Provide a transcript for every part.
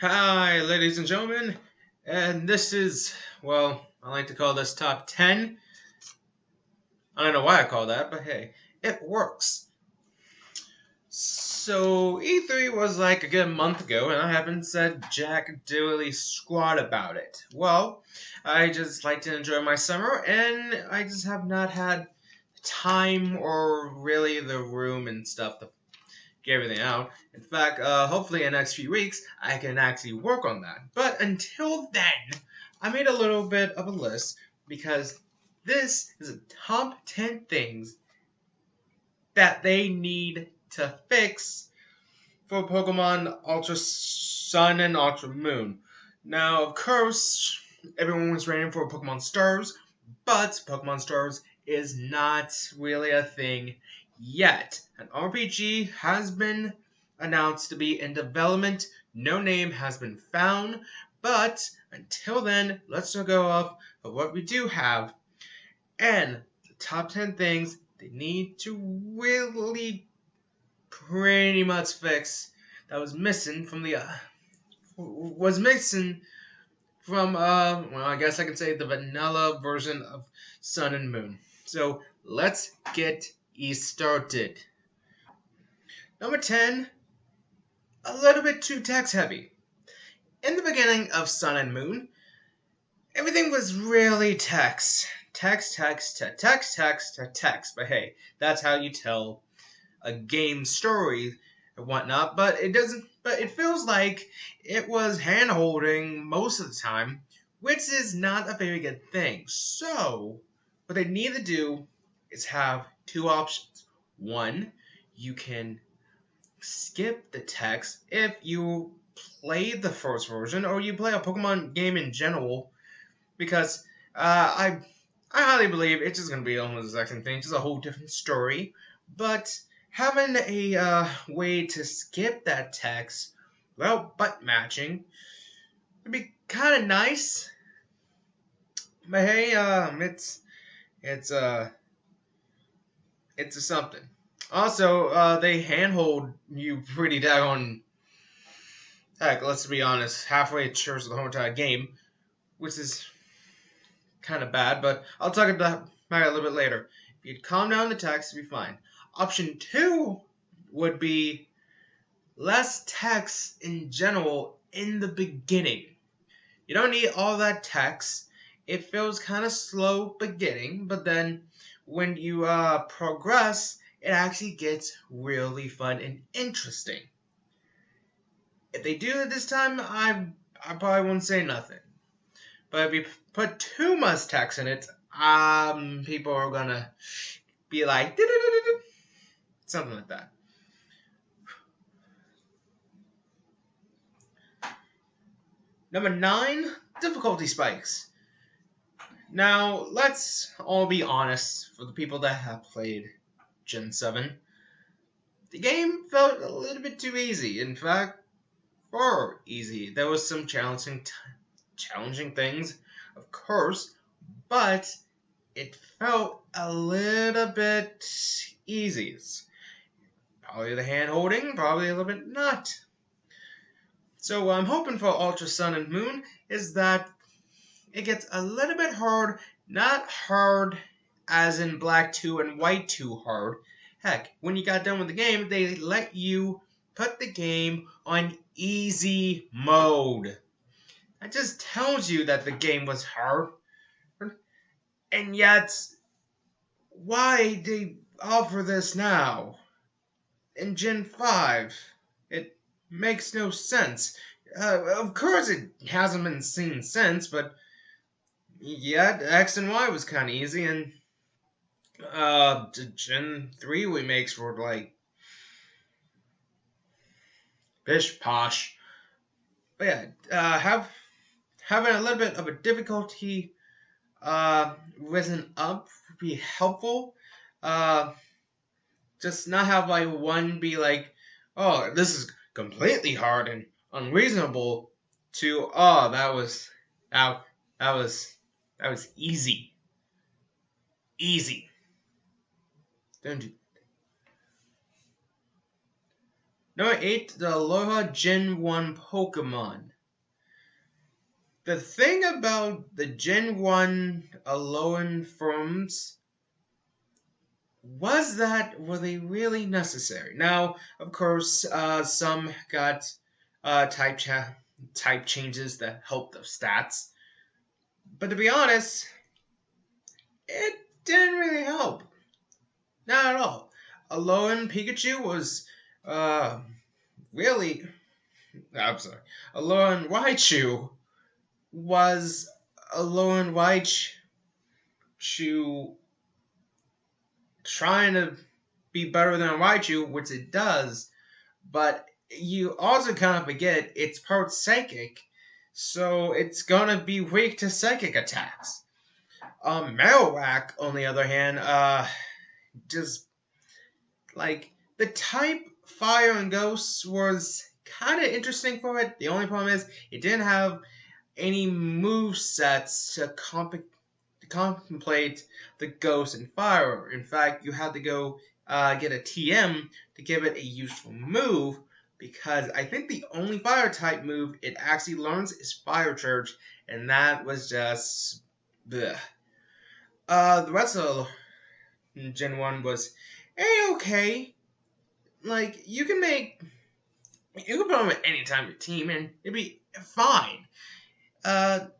Hi, ladies and gentlemen, and this is, well, I like to call this top 10. I don't know why I call that, but hey, it works. So, E3 was like a good month ago, and I haven't said jack diddly squat about it. Well, I just like to enjoy my summer, and I just have not had time or really the room and stuff to get everything out. In fact, hopefully in the next few weeks, I can actually work on that. But until then, I made a little bit of a list because this is a top 10 things that they need to fix for Pokemon Ultra Sun and Ultra Moon. Now, of course, everyone was waiting for Pokemon Stars, but Pokemon Stars is not really a thing yet. An RPG has been announced to be in development. No name has been found, but until then, let's go off of what we do have and the top 10 things they need to really pretty much fix that was missing from well, I guess I can say the vanilla version of Sun and Moon. So let's get started. Number 10, a little bit too text heavy. In the beginning of Sun and Moon, everything was really text. Text. But hey, that's how you tell a game story and whatnot. But it feels like it was hand holding most of the time, which is not a very good thing. So what they need to do is have two options. One, you can skip the text if you play the first version or you play a Pokemon game in general, because I highly believe it's just going to be almost the second thing, just a whole different story. But having a way to skip that text without butt matching would be kind of nice. But hey, it's a something. Also, they handhold you pretty daggone. Heck, let's be honest, halfway through the whole entire game, which is kind of bad, but I'll talk about it a little bit later. If you'd calm down the text, it'd be fine. Option 2 would be less text in general in the beginning. You don't need all that text. It feels kind of slow beginning, but then when you progress, it actually gets really fun and interesting. If they do it this time, I probably won't say nothing. But if you put too much text in it, people are gonna be like, something like that. Number 9, difficulty spikes. Now, let's all be honest, for the people that have played Gen 7, the game felt a little bit too easy. In fact, far easy. There was some challenging things, of course, but it felt a little bit easy. Probably the hand holding, probably a little bit not. So what I'm hoping for Ultra Sun and Moon is that it gets a little bit hard, not hard as in Black 2 and White 2 hard. Heck, when you got done with the game, they let you put the game on easy mode. That just tells you that the game was hard. And yet, why they offer this now? In Gen 5, it makes no sense. Of course it hasn't been seen since, but yeah, X and Y was kind of easy, and the Gen 3 remakes were like bish posh. But yeah, having a little bit of a difficulty risen up would be helpful. Just not have like one be like, oh, this is completely hard and unreasonable, to that was easy. Don't you? Number 8, the Aloha Gen 1 Pokemon. The thing about the Gen 1 Alolan forms was that were they really necessary? Now, of course, some got type changes that helped the stats, but to be honest, it didn't really help. Not at all. Alolan Pikachu was really. I'm sorry. Alolan Raichu was Alolan Raichu trying to be better than Raichu, which it does, but you also kind of forget it's part psychic, so it's gonna be weak to psychic attacks. Marowak, on the other hand, just like the type Fire and Ghost was kind of interesting for it. The only problem is it didn't have any move sets to contemplate the Ghost and Fire. In fact, you had to go get a TM to give it a useful move, because I think the only Fire type move it actually learns is Fire Charge, and that was just bleh. The rest of Gen 1 was okay. Like, you can put them at any time in your team and it'd be fine. But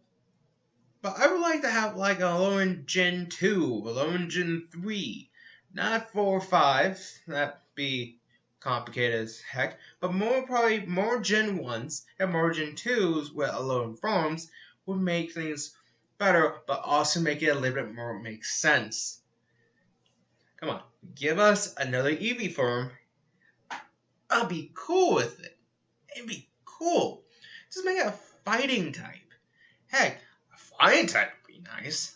I would like to have like a Alolan Gen 2, Alolan Gen 3, not 4 or 5, that'd be complicated as heck, but probably more Gen 1s and more Gen 2s with Alolan forms would make things better, but also make it a little bit more make sense. Come on, give us another Eevee form. I'll be cool with it. It'd be cool. Just make it a fighting type. Heck, a flying type would be nice.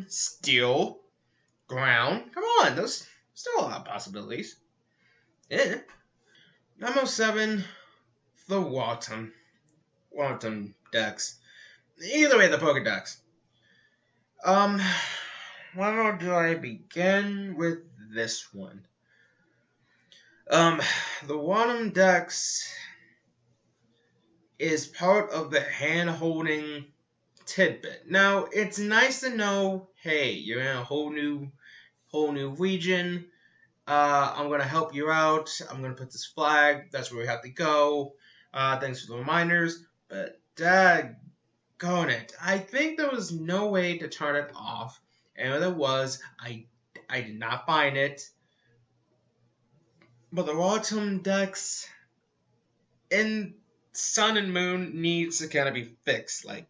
Steel, ground. Come on, there's still a lot of possibilities. Yeah. Number 7, the Rotom Dex. Either way, the Pokedex. Where do I begin with this one? The Rotom Dex is part of the hand-holding tidbit. Now, it's nice to know, hey, you're in a whole new region. I'm gonna help you out. I'm gonna put this flag. That's where we have to go. Thanks for the reminders. But daggone it, I think there was no way to turn it off. And if there was, I did not find it. But the Rotom Dex in Sun and Moon needs to kind of be fixed. Like,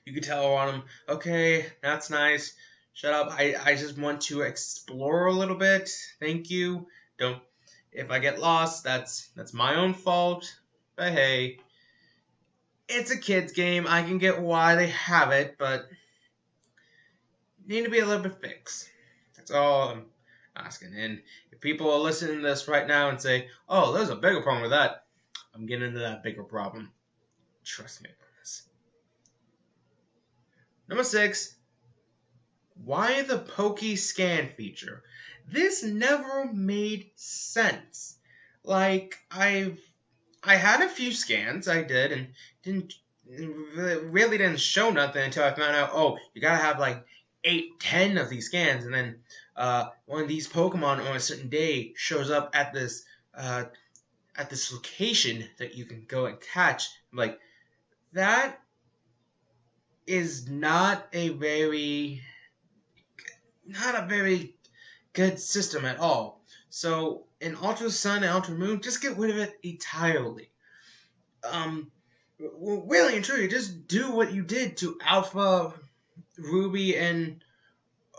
you can tell Rotom, okay, that's nice. Shut up. I just want to explore a little bit. Thank you. If I get lost, that's my own fault. But hey, it's a kid's game. I can get why they have it, but need to be a little bit fixed. That's all I'm asking. And if people are listening to this right now and say, oh, there's a bigger problem with that, I'm getting into that bigger problem. Trust me on this. Number 6, why the Poke Scan feature? This never made sense. Like, I had a few scans, I did, and really didn't show nothing until I found out, oh, you gotta have like 8, 10 of these scans, and then one of these Pokemon on a certain day shows up at this location that you can go and catch. Like, that is not a very good system at all. So in Ultra Sun and Ultra Moon, just get rid of it entirely. Really and truly, just do what you did to Alpha Ruby and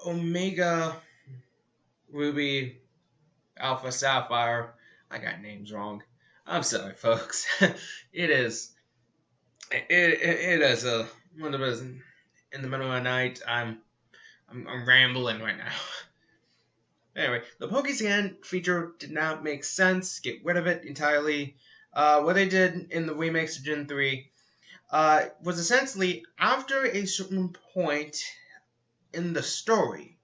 Omega Ruby, Alpha Sapphire. I got names wrong. I'm sorry, folks. It is one of those in the middle of the night. I'm rambling right now. Anyway, the Pokescan feature did not make sense. Get rid of it entirely. What they did in the remakes of Gen 3 was essentially, after a certain point in the story,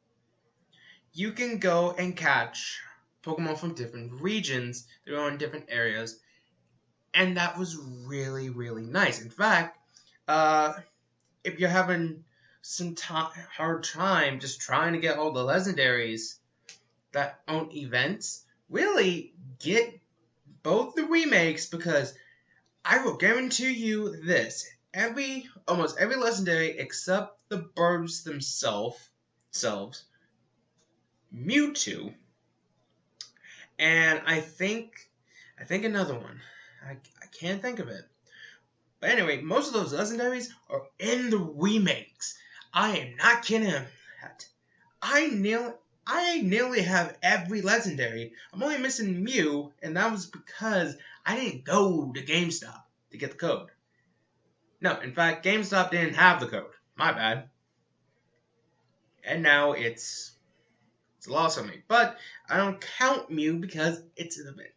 you can go and catch Pokemon from different regions. They were in different areas. And that was really, really nice. In fact, if you're having some hard time just trying to get all the legendaries that own events, really get both the remakes, because I will guarantee you this. Almost every legendary except the birds themselves, Mewtwo, and I think another one. I can't think of it. But anyway, most of those legendaries are in the remakes. I am not kidding. I nearly have every legendary. I'm only missing Mew, and that was because I didn't go to GameStop to get the code. No, in fact, GameStop didn't have the code. My bad. And now it's lost on me. But I don't count Mew because it's an event.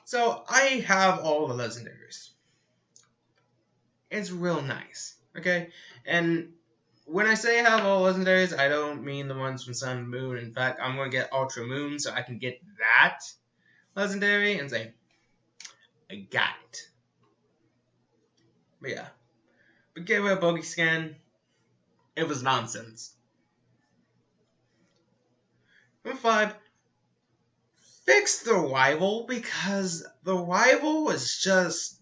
So I have all the legendaries. It's real nice. Okay? And when I say I have all legendaries, I don't mean the ones from Sun and Moon. In fact, I'm going to get Ultra Moon so I can get that legendary and say, I got it. But yeah. But get rid of Pokescan. It was nonsense. Number 5. Fix the rival, because the rival was just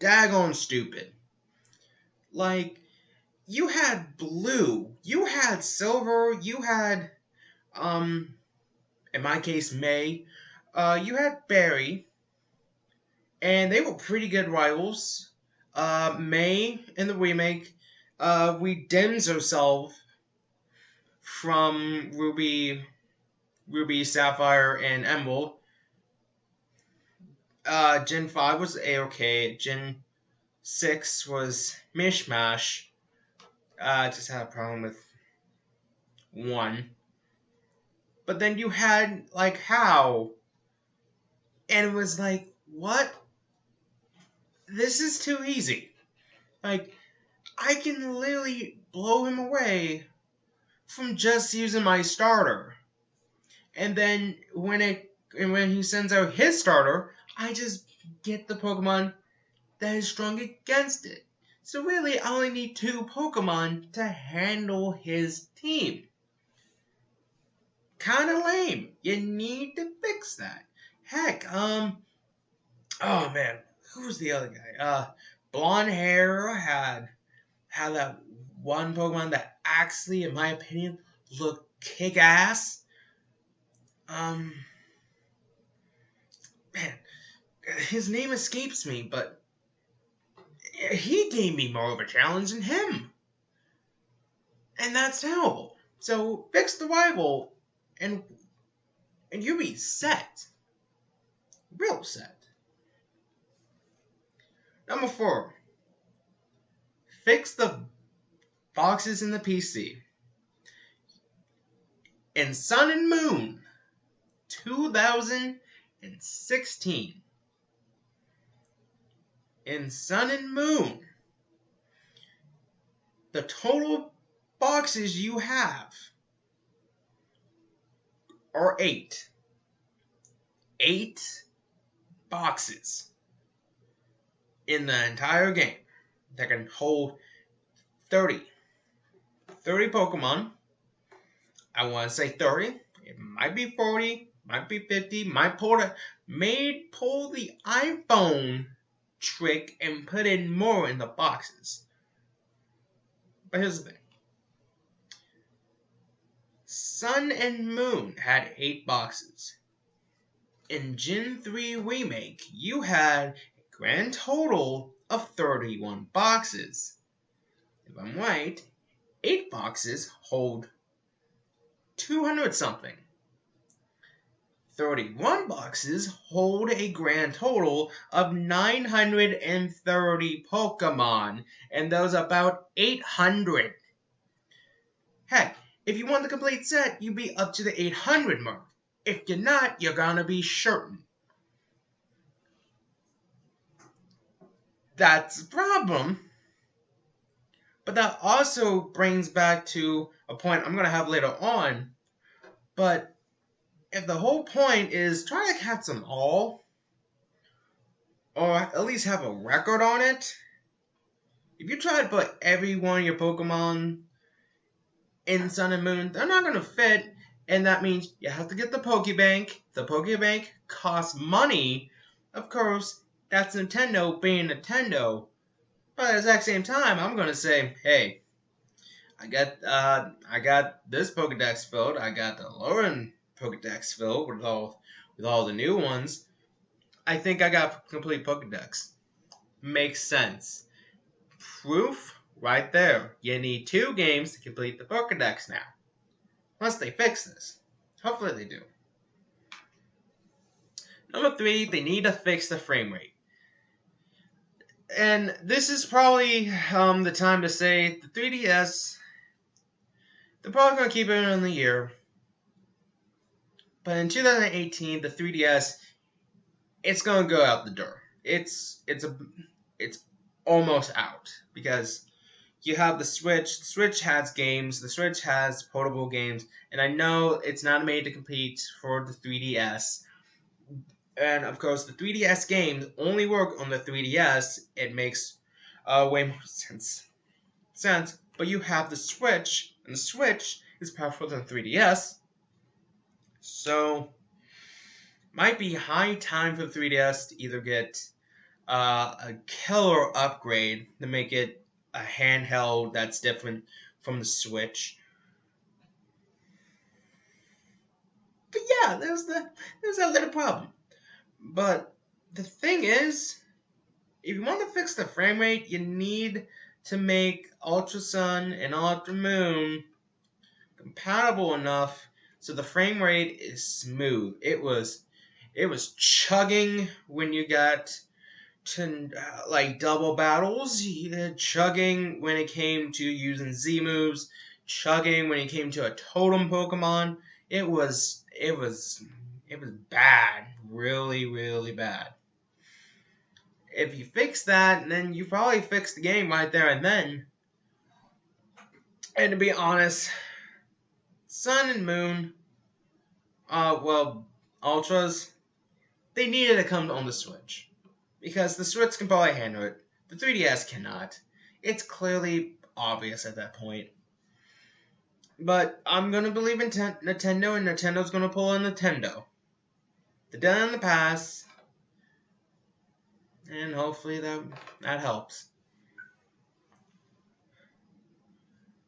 daggone stupid. Like, you had Blue, you had Silver, you had, in my case, May, you had Barry, and they were pretty good rivals. May, in the remake, redeems herself from Ruby, Sapphire, and Emerald. Gen 5 was A-OK. Gen 6 was mishmash. Just had a problem with 1. But then you had, like, How. And it was like, what? This is too easy. Like, I can literally blow him away from just using my starter. And then when he sends out his starter, I just get the Pokemon that is strong against it. So really, I only need 2 Pokemon to handle his team. Kinda lame. You need to fix that. Heck, oh man, who was the other guy? Blonde hair had that one Pokemon that actually, in my opinion, looked kick-ass. Man, his name escapes me, but he gave me more of a challenge than him. And that's terrible. So fix the rival, and you'll be set. Real set. Number 4. Fix the boxes in the PC. In Sun and Moon 2016. In Sun and Moon, the total boxes you have are 8. 8 boxes in the entire game that can hold 30 Pokemon. I want to say 30. It might be 40, might be 50, might pull the iPhone trick and put in more in the boxes. But here's the thing. Sun and Moon had 8 boxes. In Gen 3 Remake, you had a grand total of 31 boxes. If I'm right, 8 boxes hold 200 something. 31 boxes hold a grand total of 930 Pokemon, and those about 800. Heck, if you want the complete set, you'd be up to the 800 mark. If you're not, you're gonna be certain. That's a problem. But that also brings back to a point I'm gonna have later on. But if the whole point is try to catch them all, or at least have a record on it, if you try to put every one of your Pokemon in Sun and Moon, they're not going to fit, and that means you have to get the Pokebank. The Pokebank costs money. Of course, that's Nintendo being Nintendo. But at the exact same time, I'm going to say, hey, I got this Pokedex filled. I got the Lauren Pokedex filled with all the new ones. I think I got a complete Pokedex. Makes sense. Proof right there. You need 2 games to complete the Pokedex now. Unless they fix this. Hopefully they do. Number 3, they need to fix the frame rate. And this is probably the time to say the 3DS, they're probably going to keep it in the year. But in 2018, the 3DS, it's going to go out the door. It's almost out because you have the Switch. The Switch has games. The Switch has portable games. And I know it's not made to compete for the 3DS. And of course, the 3DS games only work on the 3DS. It makes way more sense. But you have the Switch, and the Switch is powerful than 3DS. So, might be high time for the 3DS to either get a killer upgrade to make it a handheld that's different from the Switch. But yeah, there's that little problem. But the thing is, if you want to fix the frame rate, you need to make Ultra Sun and Ultra Moon compatible enough so the frame rate is smooth. It was chugging when you got to like double battles, chugging when it came to using Z moves, chugging when it came to a totem Pokemon. It was bad, really, really bad. If you fix that, then you probably fix the game right there and then. And to be honest, Sun and Moon, Ultras, they needed to come on the Switch. Because the Switch can probably handle it. The 3DS cannot. It's clearly obvious at that point. But I'm going to believe in Nintendo, and Nintendo's going to pull in Nintendo. They're done in the past. And hopefully that helps.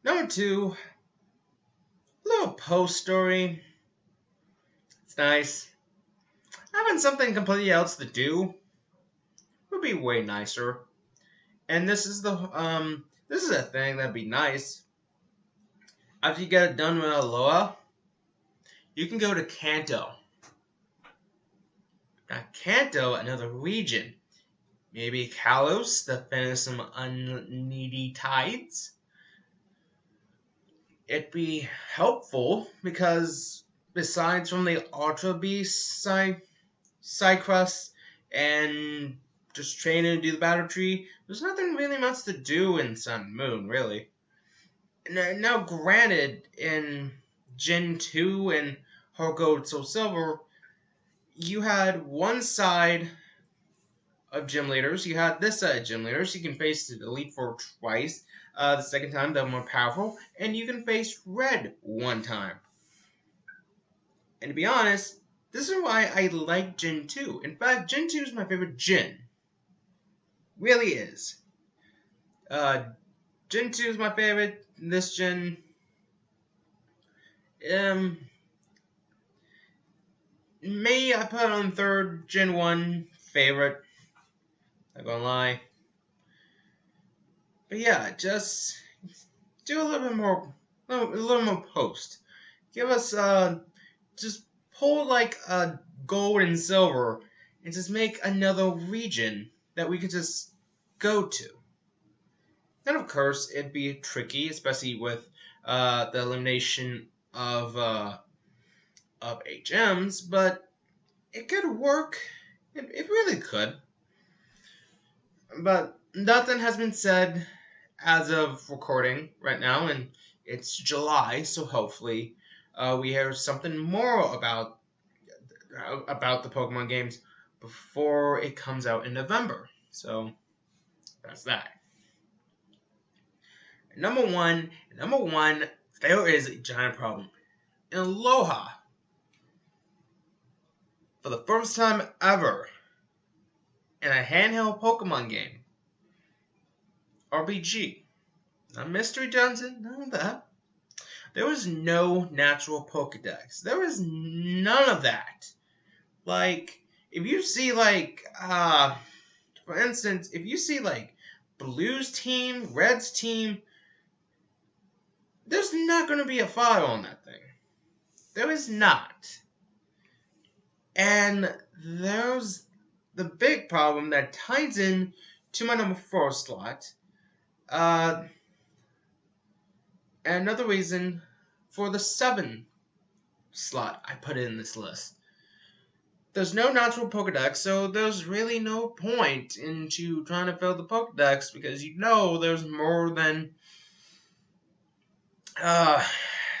Number 2, a little post story. It's nice. Having something completely else to do would be way nicer. And this is a thing that'd be nice. After you get it done with Alola, you can go to Kanto. Now Kanto, another region. Maybe Kalos to finish some unneedy tides. It'd be helpful because besides from the Ultra Beast Cycrus and just training to do the battle tree, there's nothing really much to do in Sun and Moon, really. Now granted, in Gen 2 and Heart Gold Soul Silver, you had one side of gym leaders. You had this side of gym leaders. You can face the Elite Four twice. The second time, they're more powerful. And you can face Red one time. And to be honest, this is why I like Gen 2. In fact, Gen 2 is my favorite gen. Really is. Gen 2 is my favorite. This gen, maybe I put it on third. Gen 1 favorite. Not gonna lie. But yeah, just do a little bit more, a little more post. Give us, just pull like a gold and silver and just make another region that we could just go to. And of course, it'd be tricky, especially with the elimination of HMs, but it could work. It really could. But nothing has been said as of recording right now, and it's July, so hopefully we hear something more about about the Pokemon games before it comes out in November. So that's that. Number one, there is a giant problem. In Aloha, for the first time ever, in a handheld Pokemon game, RPG, not Mystery Dungeon, none of that. There was no natural Pokedex. There was none of that. Like, if you see, like, for instance, if you see, like, Blue's team, Red's team, there's not going to be a file on that thing. There is not. And there's the big problem that ties in to my number 4 slot. Another reason for the 7 slot I put in this list. There's no natural Pokedex, so there's really no point into trying to fill the Pokedex because you know there's more than,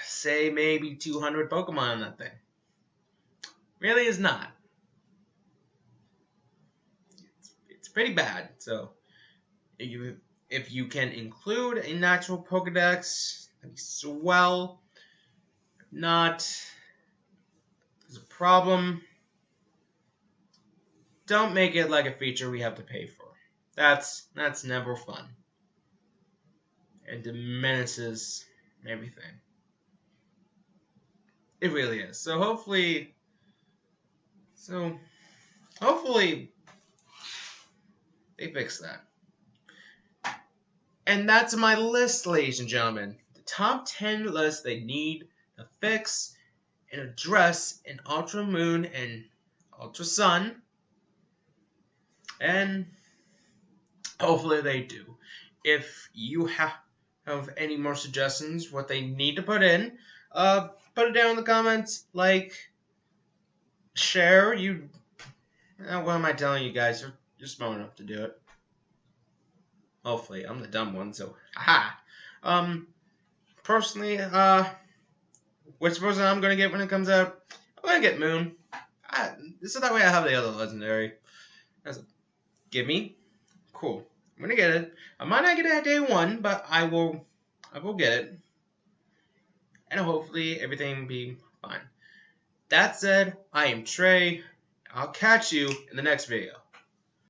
say maybe 200 Pokemon in that thing. Really is not. It's pretty bad. So if you can include a natural Pokedex, that'd be swell. If not, there's a problem. Don't make it like a feature we have to pay for. That's never fun. It diminishes everything. It really is. So hopefully they fix that. And that's my list, ladies and gentlemen. The top 10 list they need to fix and address in Ultra Moon and Ultra Sun. And hopefully they do. If you have any more suggestions, what they need to put in, put it down in the comments. Like, share. What am I telling you guys? You're smart enough to do it. Hopefully, I'm the dumb one, so haha. Personally, which person I'm gonna get when it comes out? I'm gonna get Moon. So that way I have the other legendary. Give me. Cool. I'm gonna get it. I might not get it at day 1, but I will get it. And hopefully everything will be fine. That said, I am Trey. I'll catch you in the next video.